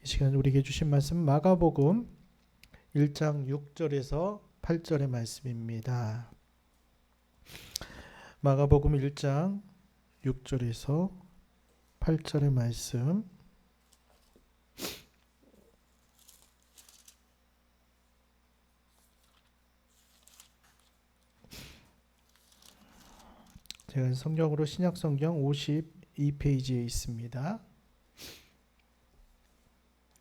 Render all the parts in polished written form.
이 시간 우리에게 주신 말씀 마가복음 1장 6절에서 8절의 말씀입니다. 마가복음 1장 6절에서 8절의 말씀, 제가 성경으로 신약성경 52페이지에 있습니다.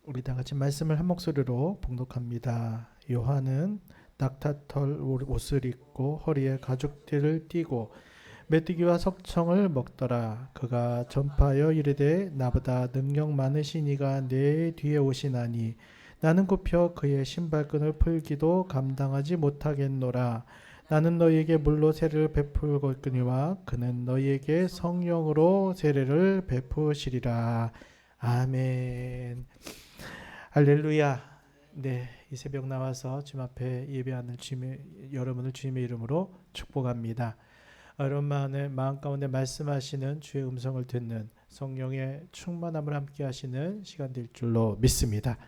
우리 다 같이 말씀을 한 목소리로 봉독합니다. 요한은 낙타털 옷을 입고 허리에 가죽띠를 띠고 메뚜기와 석청을 먹더라. 그가 전파하여 이르되 나보다 능력 많으신 이가 내 뒤에 오시나니 나는 굽혀 그의 신발끈을 풀기도 감당하지 못하겠노라. 나는 너희에게 물로 세례를 베풀거니와 그는 너희에게 성령으로 세례를 베푸시리라. 아멘. 할렐루야. 네, 이 새벽 나와서 주님 앞에 예배하는 여러분을 주님의 이름으로 축복합니다. 여러분의 마음 가운데 말씀하시는 주의 음성을 듣는 성령의 충만함을 함께 하시는 시간 될 줄로 믿습니다.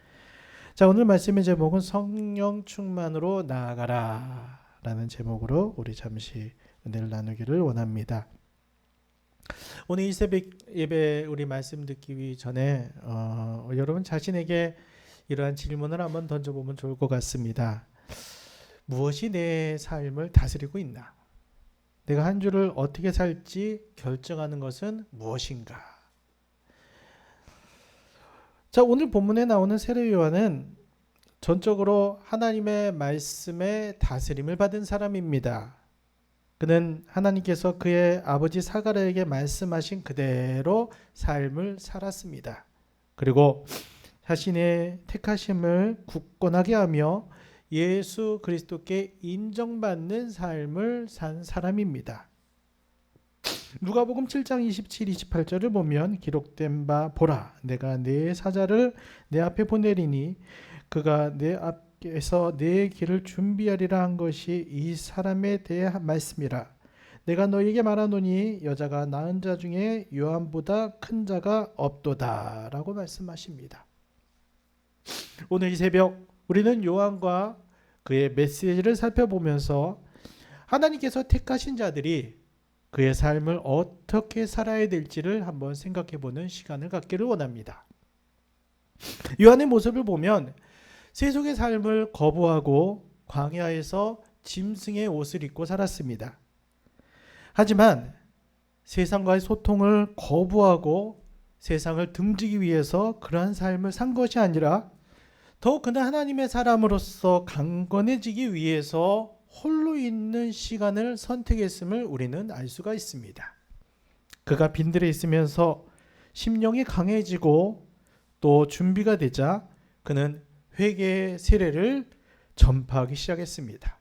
자, 오늘 말씀의 제목은 성령 충만으로 나아가라 라는 제목으로 우리 잠시 은혜를 나누기를 원합니다. 오늘 이 새벽 예배 우리 말씀 듣기 전에 여러분 자신에게 이러한 질문을 한번 던져보면 좋을 것 같습니다. 무엇이 내 삶을 다스리고 있나? 내가 한 주를 어떻게 살지 결정하는 것은 무엇인가? 자, 오늘 본문에 나오는 세례 요한은 전적으로 하나님의 말씀에 다스림을 받은 사람입니다. 그는 하나님께서 그의 아버지 사가랴에게 말씀하신 그대로 삶을 살았습니다. 그리고 자신의 택하심을 굳건하게 하며 예수 그리스도께 인정받는 삶을 산 사람입니다. 누가복음 7장 27, 28절을 보면 기록된 바 보라 내가 내 사자를 내 앞에 보내리니 그가 내 앞에서 내 길을 준비하리라 한 것이 이 사람에 대한 말씀이라. 내가 너희에게 말하노니 여자가 낳은 자 중에 요한보다 큰 자가 없도다 라고 말씀하십니다. 오늘 이 새벽 우리는 요한과 그의 메시지를 살펴보면서 하나님께서 택하신 자들이 그의 삶을 어떻게 살아야 될지를 한번 생각해보는 시간을 갖기를 원합니다. 요한의 모습을 보면 세속의 삶을 거부하고 광야에서 짐승의 옷을 입고 살았습니다. 하지만 세상과의 소통을 거부하고 세상을 등지기 위해서 그러한 삶을 산 것이 아니라 더욱 그는 하나님의 사람으로서 강건해지기 위해서 홀로 있는 시간을 선택했음을 우리는 알 수가 있습니다. 그가 빈들에 있으면서 심령이 강해지고 또 준비가 되자 그는 회개의 세례를 전파하기 시작했습니다.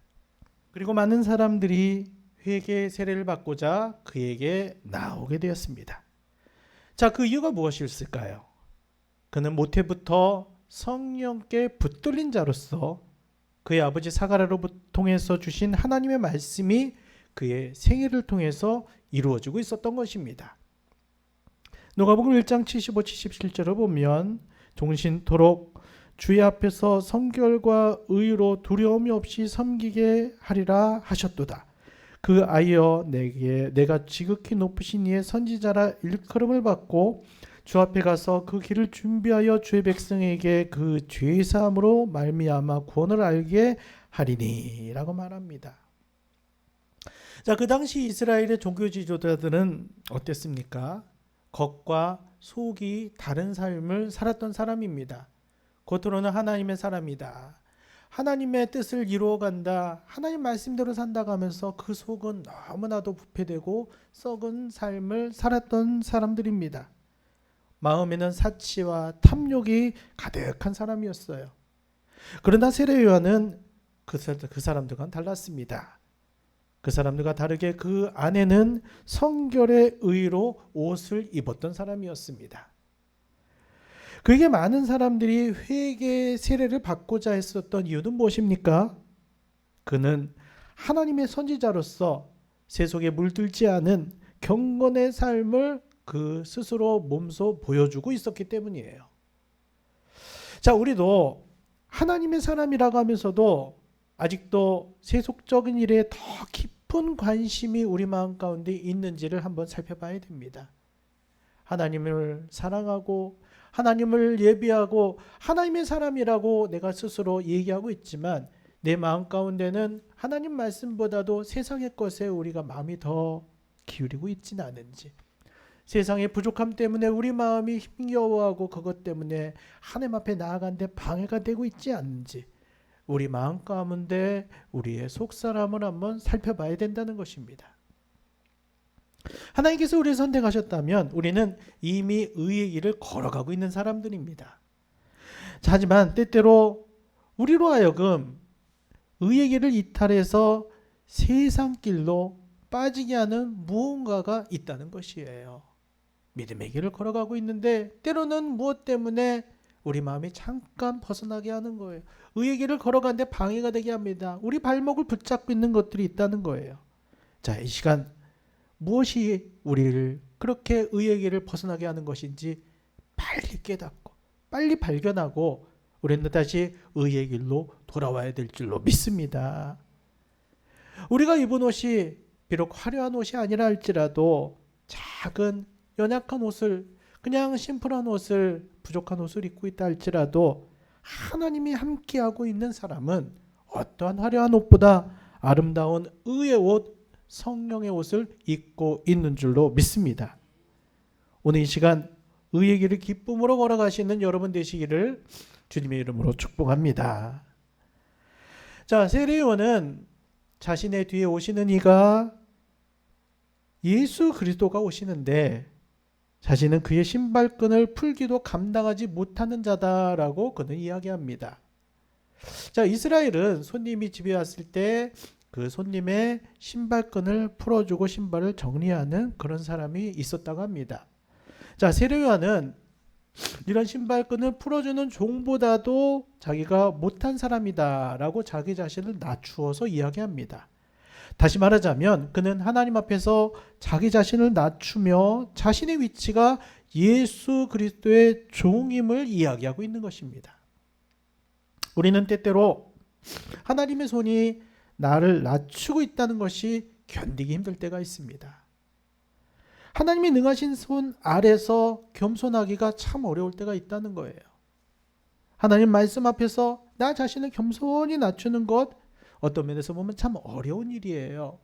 그리고 많은 사람들이 회개의 세례를 받고자 그에게 나오게 되었습니다. 자, 그 이유가 무엇일까요? 그는 모태부터 성령께 붙들린 자로서 그의 아버지 사가랴로 통해서 주신 하나님의 말씀이 그의 생애를 통해서 이루어지고 있었던 것입니다. 누가복음 1장 75, 77절을 보면 종신토록 주의 앞에서 성결과 의로 두려움이 없이 섬기게 하리라 하셨도다. 그 아이여 내가 지극히 높으신 이의 선지자라 일컬음을 받고 주 앞에 가서 그 길을 준비하여 주의 백성에게 그 죄 사함으로 말미암아 구원을 알게 하리니 라고 말합니다. 자, 그 당시 이스라엘의 종교 지도자들은 어땠습니까? 겉과 속이 다른 삶을 살았던 사람입니다. 겉으로는 하나님의 사람이다, 하나님의 뜻을 이루어간다, 하나님 말씀대로 산다고 하면서 그 속은 너무나도 부패되고 썩은 삶을 살았던 사람들입니다. 마음에는 사치와 탐욕이 가득한 사람이었어요. 그러나 세례 요한은 그 사람들과는 달랐습니다. 그 사람들과 다르게 그 안에는 성결의 의로 옷을 입었던 사람이었습니다. 그에게 많은 사람들이 회개 세례를 받고자 했었던 이유는 무엇입니까? 그는 하나님의 선지자로서 세속에 물들지 않은 경건의 삶을 그 스스로 몸소 보여주고 있었기 때문이에요. 자, 우리도 하나님의 사람이라고 하면서도 아직도 세속적인 일에 더 깊은 관심이 우리 마음 가운데 있는지를 한번 살펴봐야 됩니다. 하나님을 사랑하고 하나님을 예비하고 하나님의 사람이라고 내가 스스로 얘기하고 있지만 내 마음 가운데는 하나님 말씀보다도 세상의 것에 우리가 마음이 더 기울이고 있지는 않은지, 세상의 부족함 때문에 우리 마음이 힘겨워하고 그것 때문에 하나님 앞에 나아가는데 방해가 되고 있지 않은지, 우리 마음 가운데 우리의 속사람을 한번 살펴봐야 된다는 것입니다. 하나님께서 우리를 선택하셨다면 우리는 이미 의의 길을 걸어가고 있는 사람들입니다. 자, 하지만 때때로 우리로 하여금 의의 길을 이탈해서 세상 길로 빠지게 하는 무언가가 있다는 것이에요. 믿음의 길을 걸어가고 있는데 때로는 무엇 때문에 우리 마음이 잠깐 벗어나게 하는 거예요. 의의 길을 걸어가는데 방해가 되게 합니다. 우리 발목을 붙잡고 있는 것들이 있다는 거예요. 자, 이 시간 무엇이 우리를 그렇게 의의 길을 벗어나게 하는 것인지 빨리 깨닫고 빨리 발견하고 우리는 다시 의의 길로 돌아와야 될 줄로 믿습니다. 우리가 입은 옷이 비록 화려한 옷이 아니라 할지라도 작은 연약한 옷을, 그냥 심플한 옷을, 부족한 옷을 입고 있다 할지라도 하나님이 함께하고 있는 사람은 어떠한 화려한 옷보다 아름다운 의의 옷, 성령의 옷을 입고 있는 줄로 믿습니다. 오늘 이 시간 의의 길을 기쁨으로 걸어가시는 여러분 되시기를 주님의 이름으로 축복합니다. 자, 세례요한은 자신의 뒤에 오시는 이가 예수 그리스도가 오시는데 자신은 그의 신발끈을 풀기도 감당하지 못하는 자다라고 그는 이야기합니다. 자, 이스라엘은 손님이 집에 왔을 때 그 손님의 신발끈을 풀어주고 신발을 정리하는 그런 사람이 있었다고 합니다. 자, 세례요한은 이런 신발끈을 풀어주는 종보다도 자기가 못한 사람이다라고 자기 자신을 낮추어서 이야기합니다. 다시 말하자면 그는 하나님 앞에서 자기 자신을 낮추며 자신의 위치가 예수 그리스도의 종임을 이야기하고 있는 것입니다. 우리는 때때로 하나님의 손이 나를 낮추고 있다는 것이 견디기 힘들 때가 있습니다. 하나님이 능하신 손 아래서 겸손하기가 참 어려울 때가 있다는 거예요. 하나님 말씀 앞에서 나 자신을 겸손히 낮추는 것, 어떤 면에서 보면 참 어려운 일이에요.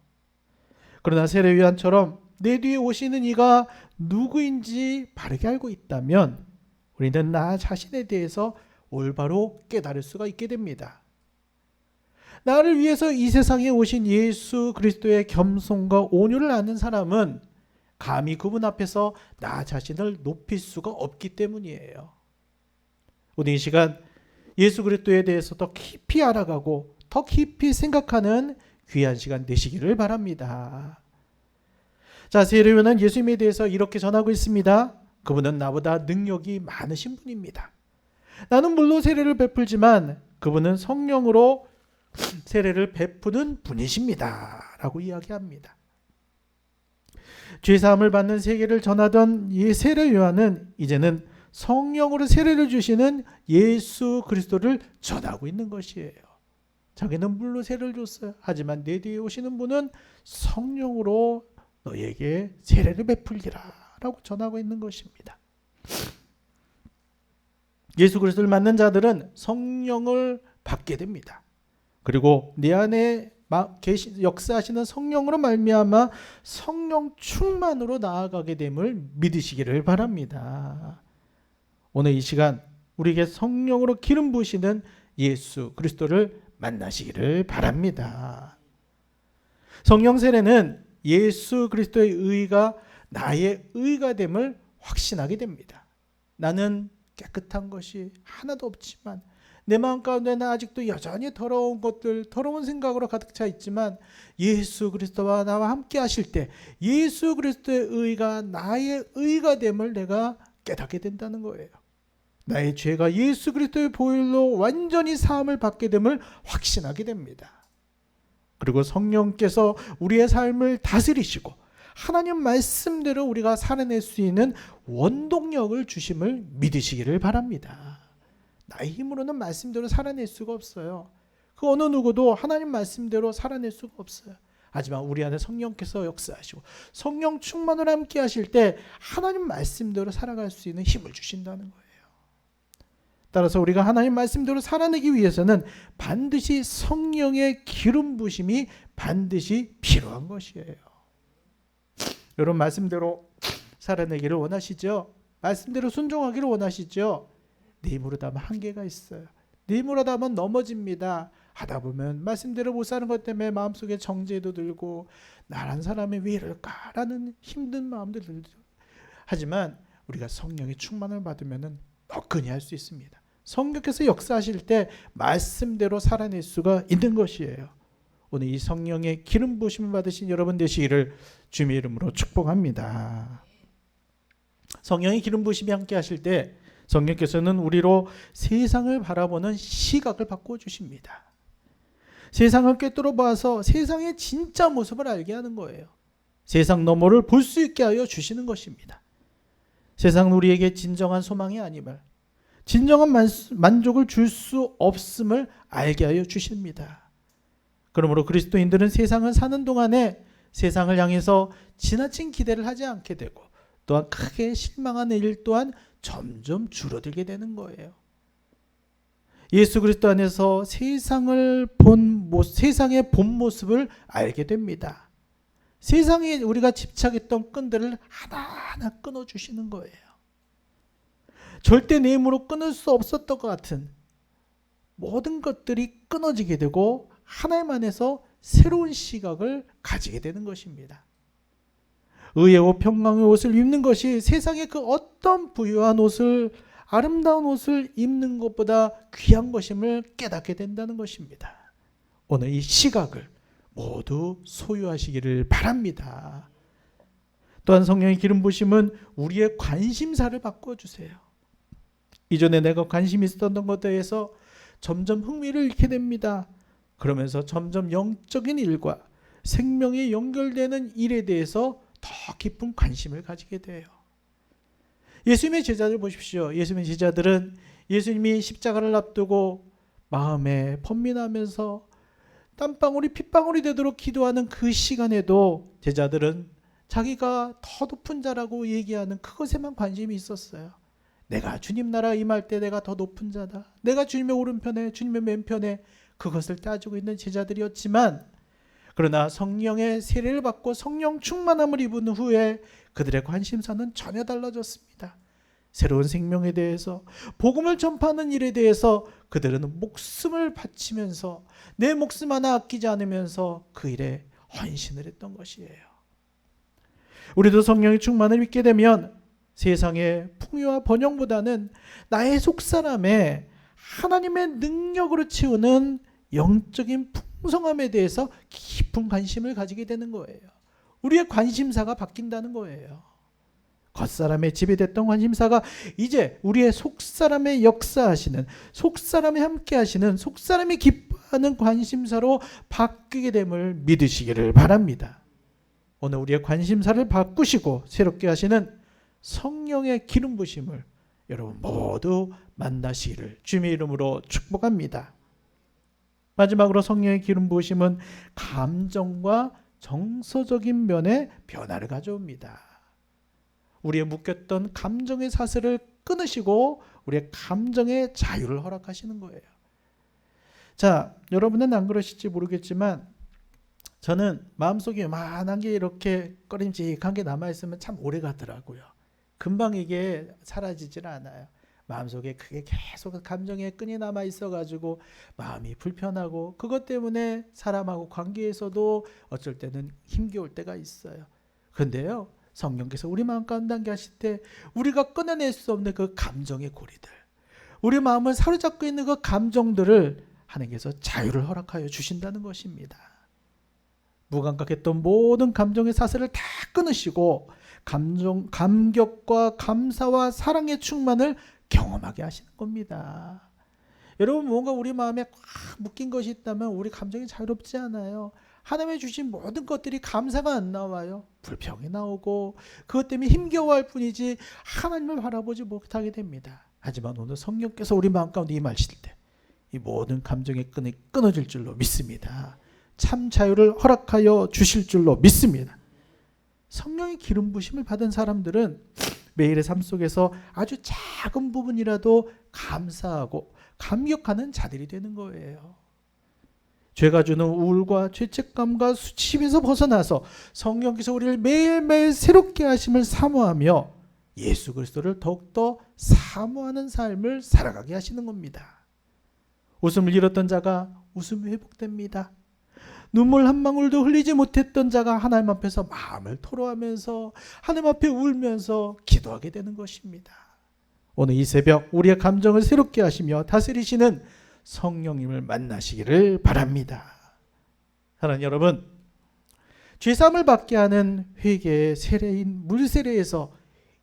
그러나 세례요한처럼 내 뒤에 오시는 이가 누구인지 바르게 알고 있다면 우리는 나 자신에 대해서 올바로 깨달을 수가 있게 됩니다. 나를 위해서 이 세상에 오신 예수 그리스도의 겸손과 온유를 아는 사람은 감히 그분 앞에서 나 자신을 높일 수가 없기 때문이에요. 오늘 이 시간 예수 그리스도에 대해서 더 깊이 알아가고 더 깊이 생각하는 귀한 시간 되시기를 바랍니다. 자, 세례요한은 예수님에 대해서 이렇게 전하고 있습니다. 그분은 나보다 능력이 많으신 분입니다. 나는 물로 세례를 베풀지만 그분은 성령으로 세례를 베푸는 분이십니다. 라고 이야기합니다. 죄사함을 받는 세계를 전하던 이 세례요한은 이제는 성령으로 세례를 주시는 예수 그리스도를 전하고 있는 것이에요. 자기는 물로 세례를 줬어요. 하지만 내 뒤에 오시는 분은 성령으로 너에게 세례를 베풀리라 라고 전하고 있는 것입니다. 예수 그리스도를 만난 자들은 성령을 받게 됩니다. 그리고 내 안에 역사하시는 성령으로 말미암아 성령 충만으로 나아가게 됨을 믿으시기를 바랍니다. 오늘 이 시간 우리에게 성령으로 기름 부으시는 예수 그리스도를 만나시기를 바랍니다. 성령 세례는 예수 그리스도의 의가 나의 의가 됨을 확신하게 됩니다. 나는 깨끗한 것이 하나도 없지만 내 마음 가운데는 아직도 여전히 더러운 것들, 더러운 생각으로 가득 차 있지만 예수 그리스도와 나와 함께 하실 때 예수 그리스도의 의가 나의 의가 됨을 내가 깨닫게 된다는 거예요. 나의 죄가 예수 그리스도의 보혈로 완전히 사함을 받게 됨을 확신하게 됩니다. 그리고 성령께서 우리의 삶을 다스리시고 하나님 말씀대로 우리가 살아낼 수 있는 원동력을 주심을 믿으시기를 바랍니다. 나의 힘으로는 말씀대로 살아낼 수가 없어요. 그 어느 누구도 하나님 말씀대로 살아낼 수가 없어요. 하지만 우리 안에 성령께서 역사하시고 성령 충만을 함께 하실 때 하나님 말씀대로 살아갈 수 있는 힘을 주신다는 거예요. 따라서 우리가 하나님 말씀대로 살아내기 위해서는 반드시 성령의 기름 부심이 반드시 필요한 것이에요. 여러분 말씀대로 살아내기를 원하시죠? 말씀대로 순종하기를 원하시죠? 내 힘으로 다 하면 한계가 있어요. 내 힘으로 다 하면 넘어집니다. 하다 보면 말씀대로 못 사는 것 때문에 마음속에 정죄도 들고 나란 사람이 왜 이럴까라는 힘든 마음도 들죠. 하지만 우리가 성령의 충만을 받으면 너끈히 할 수 있습니다. 성령께서 역사하실 때 말씀대로 살아낼 수가 있는 것이에요. 오늘 이 성령의 기름 부심을 받으신 여러분 되시기를 주님의 이름으로 축복합니다. 성령의 기름 부심이 함께 하실 때 성령께서는 우리로 세상을 바라보는 시각을 바꾸어 주십니다. 세상을 꿰뚫어 봐서 세상의 진짜 모습을 알게 하는 거예요. 세상 너머를 볼 수 있게 하여 주시는 것입니다. 세상은 우리에게 진정한 소망이 아님을, 진정한 만족을 줄 수 없음을 알게 하여 주십니다. 그러므로 그리스도인들은 세상을 사는 동안에 세상을 향해서 지나친 기대를 하지 않게 되고 또한 크게 실망하는 일 또한 점점 줄어들게 되는 거예요. 예수 그리스도 안에서 세상의 본 모습을 알게 됩니다. 세상에 우리가 집착했던 끈들을 하나하나 끊어주시는 거예요. 절대 내 힘으로 끊을 수 없었던 것 같은 모든 것들이 끊어지게 되고 하나님 안에서 새로운 시각을 가지게 되는 것입니다. 의회와 평강의 옷을 입는 것이 세상의 그 어떤 부유한 옷을, 아름다운 옷을 입는 것보다 귀한 것임을 깨닫게 된다는 것입니다. 오늘 이 시각을 모두 소유하시기를 바랍니다. 또한 성령의 기름 부심은 우리의 관심사를 바꿔주세요. 이전에 내가 관심이 있었던 것에 대해서 점점 흥미를 잃게 됩니다. 그러면서 점점 영적인 일과 생명에 연결되는 일에 대해서 더 깊은 관심을 가지게 돼요. 예수님의 제자들 보십시오. 예수님의 제자들은 예수님이 십자가를 앞두고 마음에 번민하면서 땀방울이 핏방울이 되도록 기도하는 그 시간에도 제자들은 자기가 더 높은 자라고 얘기하는 그것에만 관심이 있었어요. 내가 주님 나라 임할 때 내가 더 높은 자다. 내가 주님의 오른편에 주님의 왼편에 그것을 따지고 있는 제자들이었지만 그러나 성령의 세례를 받고 성령 충만함을 입은 후에 그들의 관심사는 전혀 달라졌습니다. 새로운 생명에 대해서 복음을 전파하는 일에 대해서 그들은 목숨을 바치면서 내 목숨 하나 아끼지 않으면서 그 일에 헌신을 했던 것이에요. 우리도 성령의 충만을 믿게 되면 세상의 풍요와 번영보다는 나의 속사람에 하나님의 능력으로 채우는 영적인 풍성함에 대해서 깊은 관심을 가지게 되는 거예요. 우리의 관심사가 바뀐다는 거예요. 겉사람의 지배됐던 관심사가 이제 우리의 속사람의 역사하시는, 속사람이 함께 하시는, 속사람이 기뻐하는 관심사로 바뀌게 됨을 믿으시기를 바랍니다. 오늘 우리의 관심사를 바꾸시고 새롭게 하시는 성령의 기름 부심을 여러분 모두 만나시기를 주님의 이름으로 축복합니다. 마지막으로 성령의 기름 부으심은 감정과 정서적인 면에 변화를 가져옵니다. 우리의 묶였던 감정의 사슬을 끊으시고 우리의 감정의 자유를 허락하시는 거예요. 자, 여러분은 안 그러실지 모르겠지만 저는 마음속에 요만한 게 이렇게 꺼림직한 게 남아있으면 참 오래 가더라고요. 금방 이게 사라지질 않아요. 마음속에 그게 계속 감정의 끈이 남아 있어가지고 마음이 불편하고 그것 때문에 사람하고 관계에서도 어쩔 때는 힘겨울 때가 있어요. 그런데요, 성령께서 우리 마음 가운데 함께 하실 때 우리가 끊어낼 수 없는 그 감정의 고리들, 우리 마음을 사로잡고 있는 그 감정들을 하나님께서 자유를 허락하여 주신다는 것입니다. 무감각했던 모든 감정의 사슬을 다 끊으시고 감격과 감사와 사랑의 충만을 경험하게 하시는 겁니다. 여러분, 뭔가 우리 마음에 꽉 묶인 것이 있다면 우리 감정이 자유롭지 않아요. 하나님이 주신 모든 것들이 감사가 안 나와요. 불평이 나오고 그것 때문에 힘겨워할 뿐이지 하나님을 바라보지 못하게 됩니다. 하지만 오늘 성령께서 우리 마음 가운데 임하실 때 이 모든 감정의 끈이 끊어질 줄로 믿습니다. 참 자유를 허락하여 주실 줄로 믿습니다. 성령의 기름 부심을 받은 사람들은 매일의 삶 속에서 아주 작은 부분이라도 감사하고 감격하는 자들이 되는 거예요. 죄가 주는 우울과 죄책감과 수치심에서 벗어나서 성령께서 우리를 매일매일 새롭게 하심을 사모하며 예수 그리스도를 더욱더 사모하는 삶을 살아가게 하시는 겁니다. 웃음을 잃었던 자가 웃음이 회복됩니다. 눈물 한 방울도 흘리지 못했던 자가 하나님 앞에서 마음을 토로하면서 하나님 앞에 울면서 기도하게 되는 것입니다. 오늘 이 새벽 우리의 감정을 새롭게 하시며 다스리시는 성령님을 만나시기를 바랍니다. 사랑하는 여러분, 죄사함을 받게 하는 회개의 세례인 물세례에서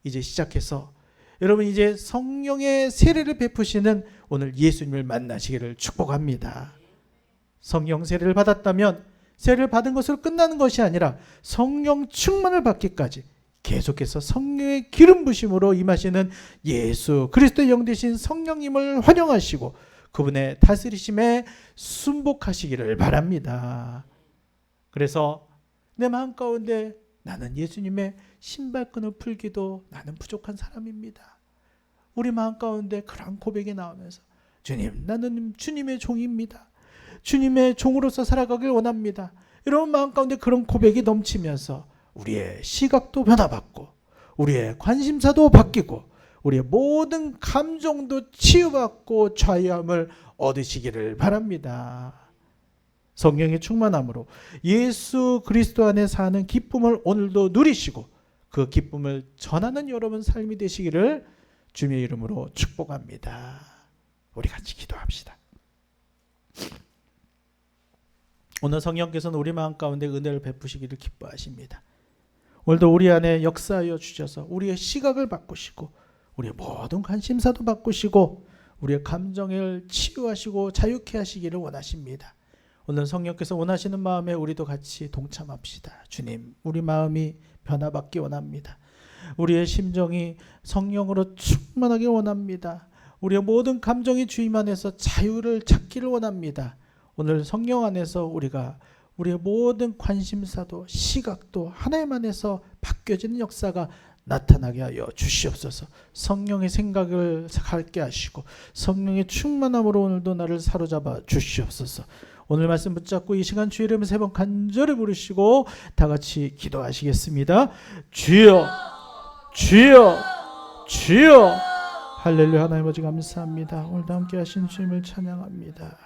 이제 시작해서 여러분 이제 성령의 세례를 베푸시는 오늘 예수님을 만나시기를 축복합니다. 성령 세례를 받았다면 세례를 받은 것으로 끝나는 것이 아니라 성령 충만을 받기까지 계속해서 성령의 기름 부심으로 임하시는 예수 그리스도의 영 되신 성령님을 환영하시고 그분의 다스리심에 순복하시기를 바랍니다. 그래서 내 마음 가운데 나는 예수님의 신발끈을 풀기도 나는 부족한 사람입니다. 우리 마음 가운데 그런 고백이 나오면서 주님, 나는 주님의 종입니다. 주님의 종으로서 살아가길 원합니다. 이런 마음 가운데 그런 고백이 넘치면서 우리의 시각도 변화받고 우리의 관심사도 바뀌고 우리의 모든 감정도 치유받고 자유함을 얻으시기를 바랍니다. 성령의 충만함으로 예수 그리스도 안에 사는 기쁨을 오늘도 누리시고 그 기쁨을 전하는 여러분 삶이 되시기를 주님의 이름으로 축복합니다. 우리 같이 기도합시다. 오늘 성령께서는 우리 마음 가운데 은혜를 베푸시기를 기뻐하십니다. 오늘도 우리 안에 역사하여 주셔서 우리의 시각을 바꾸시고 우리의 모든 관심사도 바꾸시고 우리의 감정을 치유하시고 자유케 하시기를 원하십니다. 오늘 성령께서 원하시는 마음에 우리도 같이 동참합시다. 주님, 우리 마음이 변화받기 원합니다. 우리의 심정이 성령으로 충만하기 원합니다. 우리의 모든 감정이 주님 안에서 자유를 찾기를 원합니다. 오늘 성령 안에서 우리가 우리의 모든 관심사도 시각도 하나님 안에서 바뀌어지는 역사가 나타나게 하여 주시옵소서. 성령의 생각을 갖게 하시고 성령의 충만함으로 오늘도 나를 사로잡아 주시옵소서. 오늘 말씀 붙잡고 이 시간 주의 이름을 세 번 간절히 부르시고 다 같이 기도하시겠습니다. 주여, 주여, 주여. 할렐루야. 하나님 아버지 감사합니다. 오늘도 함께 하신 주님을 찬양합니다.